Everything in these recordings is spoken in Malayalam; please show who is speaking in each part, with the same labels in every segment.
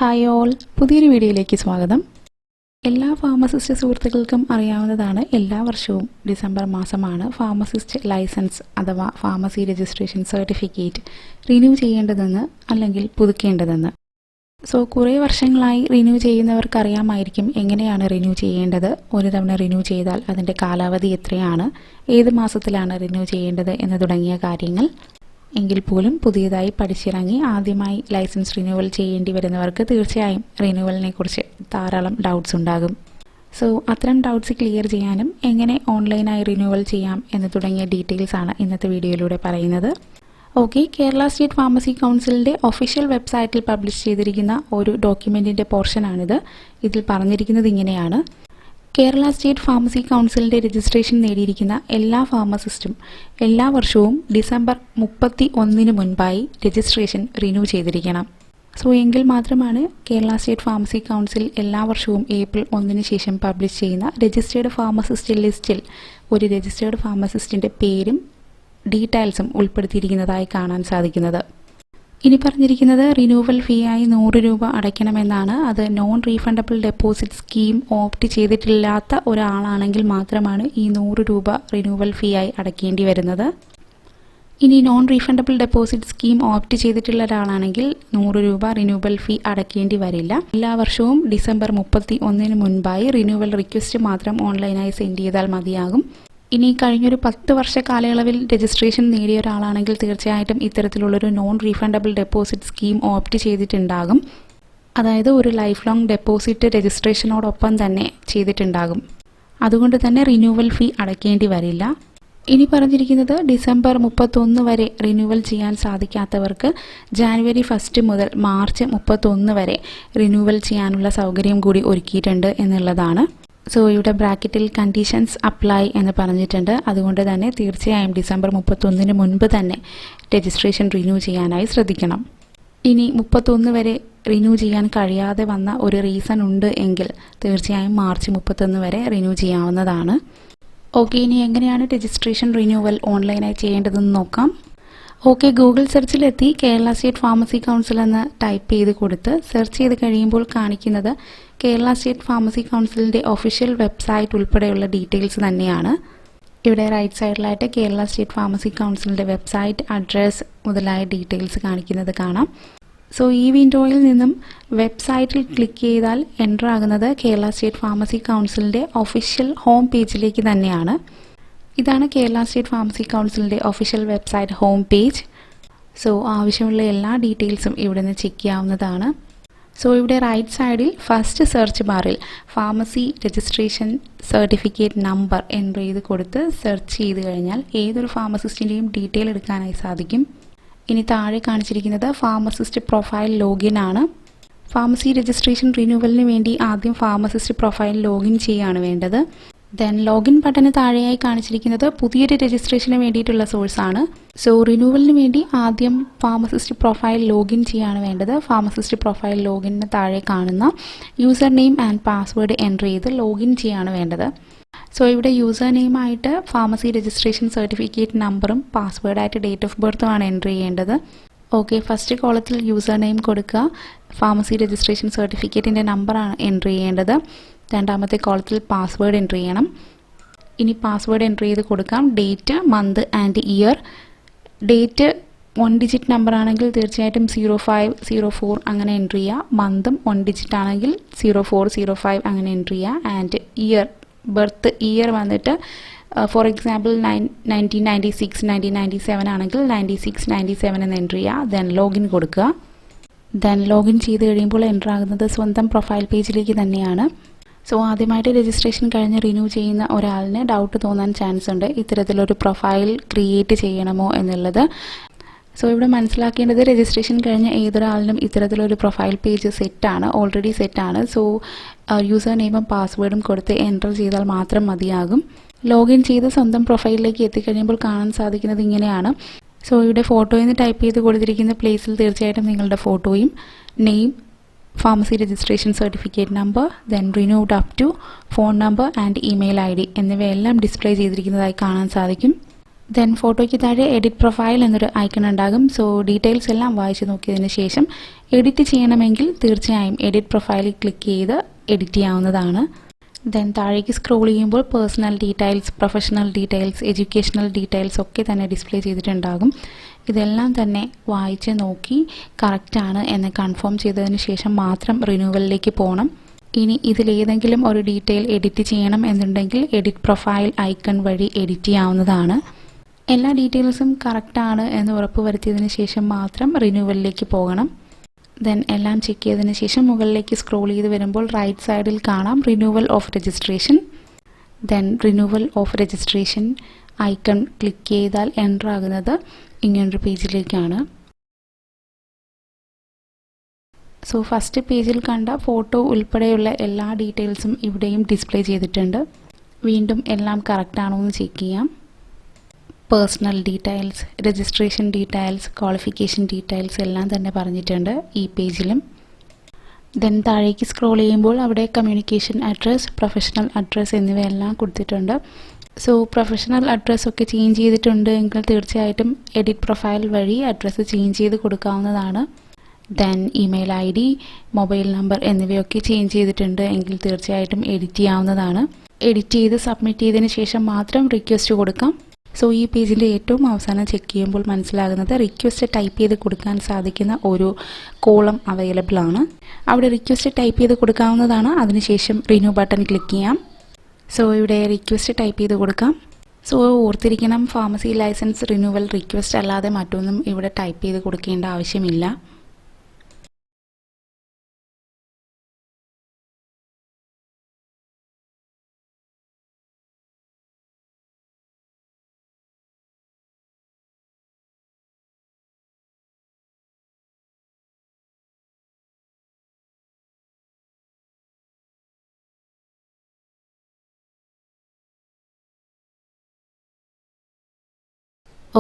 Speaker 1: ഹായ് ഓൾ, പുതിയൊരു വീഡിയോയിലേക്ക് സ്വാഗതം. എല്ലാ ഫാർമസിസ്റ്റ് സുഹൃത്തുക്കൾക്കും അറിയാവുന്നതാണ്, എല്ലാ വർഷവും ഡിസംബർ മാസമാണ് ഫാർമസിസ്റ്റ് ലൈസൻസ് അഥവാ ഫാർമസി രജിസ്ട്രേഷൻ സർട്ടിഫിക്കറ്റ് റിന്യൂ ചെയ്യേണ്ടതെന്ന് അല്ലെങ്കിൽ പുതുക്കേണ്ടതെന്ന്. കുറേ വർഷങ്ങളായി റിന്യൂ ചെയ്യുന്നവർക്ക് അറിയാമായിരിക്കും എങ്ങനെയാണ് റിന്യൂ ചെയ്യേണ്ടത്, ഒരു തവണ റിന്യൂ ചെയ്താൽ അതിൻ്റെ കാലാവധി എത്രയാണ്, ഏത് മാസത്തിലാണ് റിന്യൂ ചെയ്യേണ്ടത് എന്ന് തുടങ്ങിയ കാര്യങ്ങൾ. എങ്കിൽ പോലും പുതിയതായി പഠിച്ചിറങ്ങി ആദ്യമായി ലൈസൻസ് റിന്യൂവൽ ചെയ്യേണ്ടി വരുന്നവർക്ക് തീർച്ചയായും റിന്യൂവലിനെ കുറിച്ച് ധാരാളം ഡൗട്ട്സ് ഉണ്ടാകും. അത്തരം ഡൗട്ട്സ് ക്ലിയർ ചെയ്യാനും എങ്ങനെ ഓൺലൈനായി റിന്യൂവൽ ചെയ്യാം എന്ന് തുടങ്ങിയ ഡീറ്റെയിൽസ് ആണ് ഇന്നത്തെ വീഡിയോയിലൂടെ പറയുന്നത്. കേരള സ്റ്റേറ്റ് ഫാർമസി കൗൺസിലിൻ്റെ ഒഫീഷ്യൽ വെബ്സൈറ്റിൽ പബ്ലിഷ് ചെയ്തിരിക്കുന്ന ഒരു ഡോക്യുമെൻറ്റിൻ്റെ പോർഷനാണിത്. ഇതിൽ പറഞ്ഞിരിക്കുന്നത് ഇങ്ങനെയാണ്: കേരള സ്റ്റേറ്റ് ഫാർമസി കൗൺസിലിൻ്റെ രജിസ്ട്രേഷൻ നേടിയിരിക്കുന്ന എല്ലാ ഫാർമസിസ്റ്റും എല്ലാ വർഷവും ഡിസംബർ 31 മുൻപായി രജിസ്ട്രേഷൻ റിന്യൂ ചെയ്തിരിക്കണം. എങ്കിൽ മാത്രമാണ് കേരള സ്റ്റേറ്റ് ഫാർമസി കൗൺസിൽ എല്ലാ വർഷവും ഏപ്രിൽ 1 ശേഷം പബ്ലിഷ് ചെയ്യുന്ന രജിസ്റ്റേർഡ് ഫാർമസിസ്റ്റ് ലിസ്റ്റിൽ ഒരു രജിസ്റ്റേർഡ് ഫാർമസിസ്റ്റിൻ്റെ പേരും ഡീറ്റെയിൽസും ഉൾപ്പെടുത്തിയിരിക്കുന്നതായി കാണാൻ സാധിക്കുന്നത്. ഇനി പറഞ്ഞിരിക്കുന്നത് റിന്യൂവൽ ഫീ ആയി 100 രൂപ അടയ്ക്കണമെന്നാണ്. അത് non refundable deposit scheme opt ചെയ്തിട്ടില്ലാത്ത ഒരാളാണെങ്കിൽ മാത്രമാണ് ഈ 100 രൂപ റിന്യൂവൽ ഫീ ആയി അടയ്ക്കേണ്ടി വരുന്നത്. ഇനി non refundable deposit scheme opt ചെയ്തിട്ടുള്ള ഒരാളാണെങ്കിൽ 100 രൂപ റിന്യൂവൽ ഫീ അടയ്ക്കേണ്ടി വരില്ല. എല്ലാ വർഷവും ഡിസംബർ 31 മുൻപായി റിന്യൂവൽ റിക്വസ്റ്റ് മാത്രം ഓൺലൈനായി സെൻഡ് ചെയ്താൽ മതിയാകും. ഇനി കഴിഞ്ഞൊരു 10 വർഷ കാലയളവിൽ രജിസ്ട്രേഷൻ നേടിയ ഒരാളാണെങ്കിൽ തീർച്ചയായിട്ടും ഇത്തരത്തിലുള്ളൊരു non refundable deposit scheme opt ചെയ്തിട്ടുണ്ടാകും. അതായത് ഒരു ലൈഫ് ലോങ് ഡെപ്പോസിറ്റ് രജിസ്ട്രേഷനോടൊപ്പം തന്നെ ചെയ്തിട്ടുണ്ടാകും. അതുകൊണ്ട് തന്നെ റിന്യൂവൽ ഫീ അടയ്ക്കേണ്ടി വരില്ല. ഇനി പറഞ്ഞിരിക്കുന്നത് ഡിസംബർ 31 വരെ റിന്യൂവൽ ചെയ്യാൻ സാധിക്കാത്തവർക്ക് ജാനുവരി 1 മുതൽ മാർച്ച് 31 വരെ റിന്യൂവൽ ചെയ്യാനുള്ള സൗകര്യം കൂടി ഒരുക്കിയിട്ടുണ്ട് എന്നുള്ളതാണ്. ഇവിടെ ബ്രാക്കറ്റിൽ കണ്ടീഷൻസ് അപ്ലൈ എന്ന് പറഞ്ഞിട്ടുണ്ട്. അതുകൊണ്ട് തന്നെ തീർച്ചയായും ഡിസംബർ 31 മുൻപ് തന്നെ രജിസ്ട്രേഷൻ റിന്യൂ ചെയ്യാനായി ശ്രദ്ധിക്കണം. ഇനി 31 വരെ റിന്യൂ ചെയ്യാൻ കഴിയാതെ വന്ന ഒരു റീസൺ ഉണ്ട് എങ്കിൽ തീർച്ചയായും മാർച്ച് 31 വരെ റിന്യൂ ചെയ്യാവുന്നതാണ്. ഇനി എങ്ങനെയാണ് രജിസ്ട്രേഷൻ റിന്യൂവൽ ഓൺലൈനായി ചെയ്യേണ്ടതെന്ന് നോക്കാം. ഗൂഗിൾ സെർച്ചിലെത്തി കേരള സ്റ്റേറ്റ് ഫാർമസി കൗൺസിൽ എന്ന് ടൈപ്പ് ചെയ്ത് കൊടുത്ത് സെർച്ച് ചെയ്ത് കഴിയുമ്പോൾ കാണിക്കുന്നത് കേരള സ്റ്റേറ്റ് ഫാർമസി കൗൺസിലിൻ്റെ ഒഫീഷ്യൽ വെബ്സൈറ്റ് ഉൾപ്പെടെയുള്ള ഡീറ്റെയിൽസ് തന്നെയാണ്. ഇവിടെ റൈറ്റ് സൈഡിലായിട്ട് കേരള സ്റ്റേറ്റ് ഫാർമസി കൗൺസിലിൻ്റെ വെബ്സൈറ്റ്, അഡ്രസ് മുതലായ ഡീറ്റെയിൽസ് കാണിക്കുന്നത് കാണാം. ഈ വിൻഡോയിൽ നിന്നും വെബ്സൈറ്റിൽ ക്ലിക്ക് ചെയ്താൽ എൻ്റർ ആകുന്നത് കേരള സ്റ്റേറ്റ് ഫാർമസി കൗൺസിലിൻ്റെ ഒഫീഷ്യൽ ഹോം പേജിലേക്ക് തന്നെയാണ്. ഇതാണ് കേരള സ്റ്റേറ്റ് ഫാർമസി കൗൺസിലിൻ്റെ ഒഫീഷ്യൽ വെബ്സൈറ്റ് ഹോം പേജ്. ആവശ്യമുള്ള എല്ലാ ഡീറ്റെയിൽസും ഇവിടെ നിന്ന് ചെക്ക് ചെയ്യാവുന്നതാണ്. ഇവിടെ റൈറ്റ് സൈഡിൽ ഫസ്റ്റ് സെർച്ച് ബാറിൽ pharmacy registration certificate number enter ചെയ്ത് കൊടുത്ത് സെർച്ച് ചെയ്ത് കഴിഞ്ഞാൽ ഏതൊരു ഫാർമസിസ്റ്റിൻ്റെയും ഡീറ്റെയിൽ എടുക്കാനായി സാധിക്കും. ഇനി താഴെ കാണിച്ചിരിക്കുന്നത് ഫാർമസിസ്റ്റ് പ്രൊഫൈൽ ലോഗിൻ ആണ്. ഫാർമസി രജിസ്ട്രേഷൻ റിന്യൂവലിന് വേണ്ടി ആദ്യം ഫാർമസിസ്റ്റ് പ്രൊഫൈൽ ലോഗിൻ ചെയ്യുകയാണ് വേണ്ടത്. ദെൻ ലോഗിൻ ബട്ടന് താഴെയായി കാണിച്ചിരിക്കുന്നത് പുതിയൊരു രജിസ്ട്രേഷന് വേണ്ടിയിട്ടുള്ള സോഴ്സാണ്. റിന്യൂവലിന് വേണ്ടി ആദ്യം ഫാർമസിസ്റ്റ് പ്രൊഫൈൽ ലോഗിൻ ചെയ്യാണ് വേണ്ടത്. ഫാർമസിസ്റ്റ് പ്രൊഫൈൽ ലോഗിന് താഴെ കാണുന്ന user name and password enter ചെയ്ത് ലോഗിൻ ചെയ്യാണ് വേണ്ടത്. ഇവിടെ യൂസർ നെയിമായിട്ട് ഫാർമസി രജിസ്ട്രേഷൻ സർട്ടിഫിക്കറ്റ് നമ്പറും പാസ്വേഡായിട്ട് ഡേറ്റ് ഓഫ് ബർത്തുമാണ് എൻ്റർ ചെയ്യേണ്ടത്. ഫസ്റ്റ് കോളത്തിൽ യൂസർ നെയിം കൊടുക്കുക, ഫാർമസി രജിസ്ട്രേഷൻ സർട്ടിഫിക്കറ്റിൻ്റെ നമ്പറാണ് എൻ്റർ ചെയ്യേണ്ടത്. രണ്ടാമത്തെ കോളത്തിൽ പാസ്വേഡ് എൻ്റർ ചെയ്യണം. ഇനി പാസ്വേഡ് എൻ്റർ ചെയ്ത് കൊടുക്കാം. Date, month and year. Date 1 digit number ആണെങ്കിൽ തീർച്ചയായിട്ടും 0504 അങ്ങനെ എൻ്റർ ചെയ്യുക. മന്തും 1 ഡിജിറ്റ് ആണെങ്കിൽ 0405 അങ്ങനെ എൻ്റർ ചെയ്യുക. ആൻഡ് ഇയർ, ബർത്ത് ഇയർ വന്നിട്ട് ഫോർ എക്സാമ്പിൾ 1996, 1997 ആണെങ്കിൽ 9697 എന്ന് എൻ്റർ ചെയ്യുക. ദെൻ ലോഗിൻ കൊടുക്കുക. ദെൻ ലോഗിൻ ചെയ്ത് കഴിയുമ്പോൾ എൻ്റർ ആകുന്നത് സ്വന്തം പ്രൊഫൈൽ പേജിലേക്ക് തന്നെയാണ്. ആദ്യമായിട്ട് രജിസ്ട്രേഷൻ കഴിഞ്ഞ് റിന്യൂ ചെയ്യുന്ന ഒരാളിന് ഡൗട്ട് തോന്നാൻ ചാൻസ് ഉണ്ട്, ഇത്തരത്തിലൊരു പ്രൊഫൈൽ ക്രിയേറ്റ് ചെയ്യണമോ എന്നുള്ളത്. ഇവിടെ മനസ്സിലാക്കേണ്ടത് രജിസ്ട്രേഷൻ കഴിഞ്ഞ ഏതൊരാളിനും ഇത്തരത്തിലൊരു പ്രൊഫൈൽ പേജ് ഓൾറെഡി സെറ്റാണ്. യൂസർ നെയിമും പാസ്വേഡും കൊടുത്ത് എൻ്റർ ചെയ്താൽ മാത്രം മതിയാകും. ലോഗിൻ ചെയ്ത് സ്വന്തം പ്രൊഫൈലിലേക്ക് എത്തിക്കഴിയുമ്പോൾ കാണാൻ സാധിക്കുന്നത് ഇങ്ങനെയാണ്. ഇവിടെ ഫോട്ടോയിൽ നിന്ന് ടൈപ്പ് ചെയ്ത് കൊടുത്തിരിക്കുന്ന പ്ലേസിൽ തീർച്ചയായിട്ടും നിങ്ങളുടെ ഫോട്ടോയും name, pharmacy registration certificate number, then renewed up to, phone number and email ID എന്നിവയെല്ലാം ഡിസ്പ്ലേ ചെയ്തിരിക്കുന്നതായി കാണാൻ സാധിക്കും. ദെൻ ഫോട്ടോയ്ക്ക് താഴെ എഡിറ്റ് പ്രൊഫൈൽ എന്നൊരു ഐക്കൺ ഉണ്ടാകും. സോ ഡീറ്റെയിൽസ് എല്ലാം വായിച്ച് നോക്കിയതിന് ശേഷം എഡിറ്റ് ചെയ്യണമെങ്കിൽ തീർച്ചയായും എഡിറ്റ് പ്രൊഫൈലിൽ ക്ലിക്ക് ചെയ്ത് എഡിറ്റ് ചെയ്യാവുന്നതാണ്. ദെൻ താഴേക്ക് സ്ക്രോൾ ചെയ്യുമ്പോൾ personal details, professional details, educational details ഒക്കെ തന്നെ ഡിസ്പ്ലേ ചെയ്തിട്ടുണ്ടാകും. ഇതെല്ലാം തന്നെ വായിച്ച് നോക്കി കറക്റ്റാണ് എന്ന് കൺഫേം ചെയ്തതിന് ശേഷം മാത്രം റിന്യൂവലിലേക്ക് പോകണം. ഇനി ഇതിലേതെങ്കിലും ഒരു ഡീറ്റെയിൽ എഡിറ്റ് ചെയ്യണം എന്നുണ്ടെങ്കിൽ എഡിറ്റ് പ്രൊഫൈൽ ഐക്കൺ വഴി എഡിറ്റ് ചെയ്യാവുന്നതാണ്. എല്ലാ ഡീറ്റെയിൽസും കറക്റ്റാണ് എന്ന് ഉറപ്പുവരുത്തിയതിന് ശേഷം മാത്രം റിന്യൂവലിലേക്ക് പോകണം. ദെൻ എല്ലാം ചെക്ക് ചെയ്തതിന് ശേഷം മുകളിലേക്ക് സ്ക്രോൾ ചെയ്ത് വരുമ്പോൾ റൈറ്റ് സൈഡിൽ കാണാം renewal of registration. Then renewal of registration icon click ചെയ്താൽ എൻ്റർ ആകുന്നത് ഇങ്ങനൊരു പേജിലേക്കാണ്. സോ ഫസ്റ്റ് പേജിൽ കണ്ട ഫോട്ടോ ഉൾപ്പെടെയുള്ള എല്ലാ ഡീറ്റെയിൽസും ഇവിടെയും ഡിസ്പ്ലേ ചെയ്തിട്ടുണ്ട്. വീണ്ടും എല്ലാം കറക്റ്റാണോ എന്ന് ചെക്ക് ചെയ്യാം. Personal details, registration details, qualification details എല്ലാം തന്നെ പറഞ്ഞിട്ടുണ്ട് ഈ പേജിലും. ദെൻ താഴേക്ക് സ്ക്രോൾ ചെയ്യുമ്പോൾ അവിടെ കമ്മ്യൂണിക്കേഷൻ അഡ്രസ്, പ്രൊഫഷണൽ അഡ്രസ് എന്നിവയെല്ലാം കൊടുത്തിട്ടുണ്ട്. സോ പ്രൊഫഷണൽ അഡ്രസ്സ് ഒക്കെ ചേഞ്ച് ചെയ്തിട്ടുണ്ട് എങ്കിൽ തീർച്ചയായിട്ടും എഡിറ്റ് പ്രൊഫൈൽ വഴി അഡ്രസ്സ് ചേഞ്ച് ചെയ്ത് കൊടുക്കാവുന്നതാണ്. Then email ID, mobile number എന്നിവയൊക്കെ ചേഞ്ച് ചെയ്തിട്ടുണ്ട് എങ്കിൽ തീർച്ചയായിട്ടും എഡിറ്റ് ചെയ്യാവുന്നതാണ്. എഡിറ്റ് ചെയ്ത് സബ്മിറ്റ് ചെയ്തതിന് ശേഷം മാത്രം റിക്വസ്റ്റ് കൊടുക്കാം. സോ ഈ പേജിൻ്റെ ഏറ്റവും അവസാനം ചെക്ക് ചെയ്യുമ്പോൾ മനസ്സിലാകുന്നത് റിക്വസ്റ്റ് ടൈപ്പ് ചെയ്ത് കൊടുക്കാൻ സാധിക്കുന്ന ഒരു കോളം അവൈലബിൾ ആണ്. അവിടെ റിക്വസ്റ്റ് ടൈപ്പ് ചെയ്ത് കൊടുക്കാവുന്നതാണ്. അതിനുശേഷം റിന്യൂ ബട്ടൺ ക്ലിക്ക് ചെയ്യാം. സോ ഇവിടെ റിക്വസ്റ്റ് ടൈപ്പ് ചെയ്ത് കൊടുക്കാം. സോ ഓർത്തിരിക്കണം, ഫാർമസി ലൈസൻസ് റിന്യൂവൽ റിക്വസ്റ്റ് അല്ലാതെ മറ്റൊന്നും ഇവിടെ ടൈപ്പ് ചെയ്ത് കൊടുക്കേണ്ട ആവശ്യമില്ല.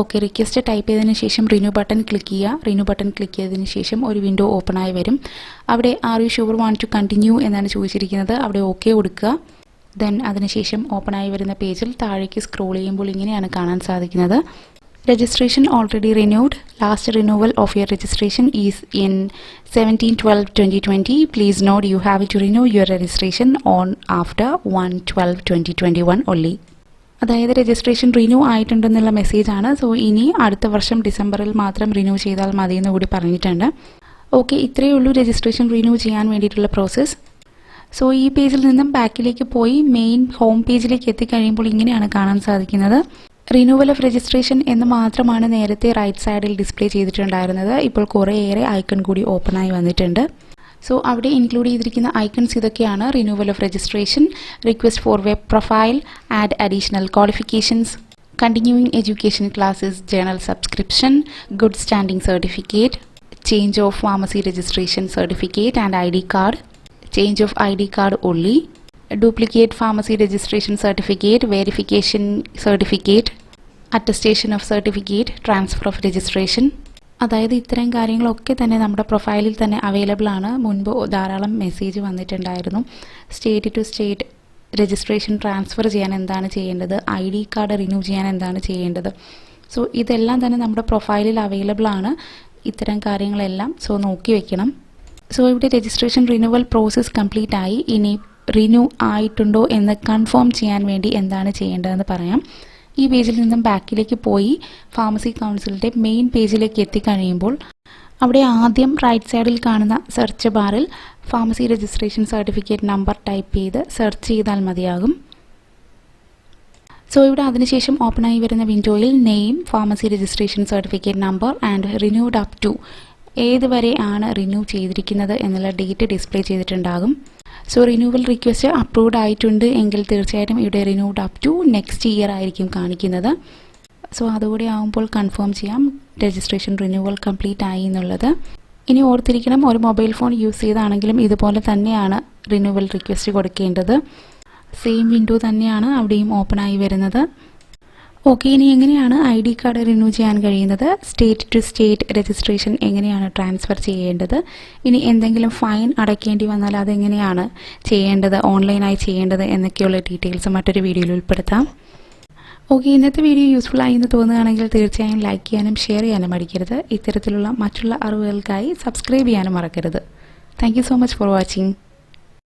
Speaker 1: ഓക്കെ, റിക്വസ്റ്റ് ടൈപ്പ് ചെയ്തതിന് ശേഷം റിന്യൂ ബട്ടൺ ക്ലിക്ക് ചെയ്യുക. റിന്യൂ ബട്ടൺ ക്ലിക്ക് ചെയ്തതിന് ശേഷം ഒരു വിൻഡോ ഓപ്പൺ ആയി വരും. അവിടെ are you sure want to continue എന്നാണ് ചോദിച്ചിരിക്കുന്നത്. അവിടെ ഓക്കെ കൊടുക്കുക. ദെൻ അതിനുശേഷം ഓപ്പൺ ആയി വരുന്ന പേജിൽ താഴേക്ക് സ്ക്രോൾ ചെയ്യുമ്പോൾ ഇങ്ങനെയാണ് കാണാൻ സാധിക്കുന്നത്. Registration already renewed. Last renewal of your registration is in 17/12/2020. Please note you have to renew your registration on after 1/12/2021 only. അതായത് രജിസ്ട്രേഷൻ റിന്യൂ ആയിട്ടുണ്ടെന്നുള്ള മെസ്സേജാണ്. സോ ഇനി അടുത്ത വർഷം ഡിസംബറിൽ മാത്രം റിന്യൂ ചെയ്താൽ മതി എന്ന് കൂടി പറഞ്ഞിട്ടുണ്ട്. ഓക്കെ, ഇത്രയേ ഉള്ളൂ രജിസ്ട്രേഷൻ റിന്യൂ ചെയ്യാൻ വേണ്ടിയിട്ടുള്ള പ്രോസസ്സ്. സോ ഈ പേജിൽ നിന്നും ബാക്കിലേക്ക് പോയി മെയിൻ ഹോം പേജിലേക്ക് എത്തിക്കഴിയുമ്പോൾ ഇങ്ങനെയാണ് കാണാൻ സാധിക്കുന്നത്. റിന്യൂവൽ ഓഫ് രജിസ്ട്രേഷൻ എന്ന് മാത്രമാണ് നേരത്തെ റൈറ്റ് സൈഡിൽ ഡിസ്പ്ലേ ചെയ്തിട്ടുണ്ടായിരുന്നത്. ഇപ്പോൾ കുറേയേറെ ഐക്കൺ കൂടി ഓപ്പൺ ആയി വന്നിട്ടുണ്ട്. സോ അവിടെ ഇൻക്ലൂഡ് ചെയ്തിരിക്കുന്ന ഐക്കൺസ് ഇതൊക്കെയാണ്: renewal of registration, request for web profile, add additional qualifications, continuing education classes, journal subscription, good standing certificate, change of pharmacy registration certificate and ID card, change of ID card only, duplicate pharmacy registration certificate, verification certificate, attestation of certificate, transfer of registration. അതായത് ഇത്തരം കാര്യങ്ങളൊക്കെ തന്നെ നമ്മുടെ പ്രൊഫൈലിൽ തന്നെ അവൈലബിൾ ആണ്. മുൻപ് ധാരാളം മെസ്സേജ് വന്നിട്ടുണ്ടായിരുന്നു. State to state registration transfer ചെയ്യാൻ എന്താണ് ചെയ്യേണ്ടത്, ID കാർഡ് റിന്യൂ ചെയ്യാൻ എന്താണ് ചെയ്യേണ്ടത്. സോ ഇതെല്ലാം തന്നെ നമ്മുടെ പ്രൊഫൈലിൽ അവൈലബിൾ ആണ്, ഇത്തരം കാര്യങ്ങളെല്ലാം. സോ നോക്കി വെക്കണം. സോ ഇവിടെ രജിസ്ട്രേഷൻ റിന്യൂവൽ പ്രോസസ്സ് കംപ്ലീറ്റ് ആയി. ഇനി റിന്യൂ ആയിട്ടുണ്ടോ എന്ന് കൺഫേം ചെയ്യാൻ വേണ്ടി എന്താണ് ചെയ്യേണ്ടതെന്ന് പറയാം. ഈ പേജിൽ നിന്നും ബാക്കിലേക്ക് പോയി ഫാർമസി കൗൺസിലിൻ്റെ മെയിൻ പേജിലേക്ക് എത്തിക്കഴിയുമ്പോൾ അവിടെ ആദ്യം റൈറ്റ് സൈഡിൽ കാണുന്ന സെർച്ച് ബാറിൽ pharmacy registration certificate number type ചെയ്ത് സെർച്ച് ചെയ്താൽ മതിയാകും. സോ ഇവിടെ അതിനുശേഷം ഓപ്പൺ ആയി വരുന്ന വിൻഡോയിൽ name, pharmacy registration certificate number and renewed up to, ഏതുവരെ ആണ് റിന്യൂ ചെയ്തിരിക്കുന്നത് എന്നുള്ള ഡേറ്റ് ഡിസ്പ്ലേ ചെയ്തിട്ടുണ്ടാകും. സോ റിന്യൂവൽ റിക്വസ്റ്റ് അപ്രൂവ്ഡ് ആയിട്ടുണ്ട് എങ്കിൽ തീർച്ചയായിട്ടും ഇവിടെ renewed up to next year ആയിരിക്കും കാണിക്കുന്നത്. സോ അതുകൂടി ആകുമ്പോൾ കൺഫേം ചെയ്യാം രജിസ്ട്രേഷൻ റിന്യൂവൽ കംപ്ലീറ്റ് ആയി എന്നുള്ളത്. ഇനി ഓർത്തിരിക്കണം, ഒരു മൊബൈൽ ഫോൺ യൂസ് ചെയ്താണെങ്കിലും ഇതുപോലെ തന്നെയാണ് റിന്യൂവൽ റിക്വസ്റ്റ് കൊടുക്കേണ്ടത്. സെയിം വിൻഡോ തന്നെയാണ് അവിടെയും ഓപ്പൺ ആയി വരുന്നത്. ഓക്കെ, ഇനി എങ്ങനെയാണ് ID കാർഡ് റിന്യൂ ചെയ്യാൻ കഴിയുന്നത്, സ്റ്റേറ്റ് ടു സ്റ്റേറ്റ് രജിസ്ട്രേഷൻ എങ്ങനെയാണ് ട്രാൻസ്ഫർ ചെയ്യേണ്ടത്, ഇനി എന്തെങ്കിലും ഫൈൻ അടയ്ക്കേണ്ടി വന്നാൽ അതെങ്ങനെയാണ് ചെയ്യേണ്ടത്, ഓൺലൈനായി ചെയ്യേണ്ടത് എന്നൊക്കെയുള്ള ഡീറ്റെയിൽസ് മറ്റൊരു വീഡിയോയിൽ ഉൾപ്പെടുത്താം. ഓക്കെ, ഇന്നത്തെ വീഡിയോ യൂസ്ഫുൾ ആയി എന്ന് തോന്നുകയാണെങ്കിൽ തീർച്ചയായും ലൈക്ക് ചെയ്യാനും ഷെയർ ചെയ്യാനും മടിക്കരുത്. ഇത്തരത്തിലുള്ള മറ്റുള്ള അറിവുകൾക്കായി സബ്സ്ക്രൈബ് ചെയ്യാനും മറക്കരുത്. Thank you so much for watching.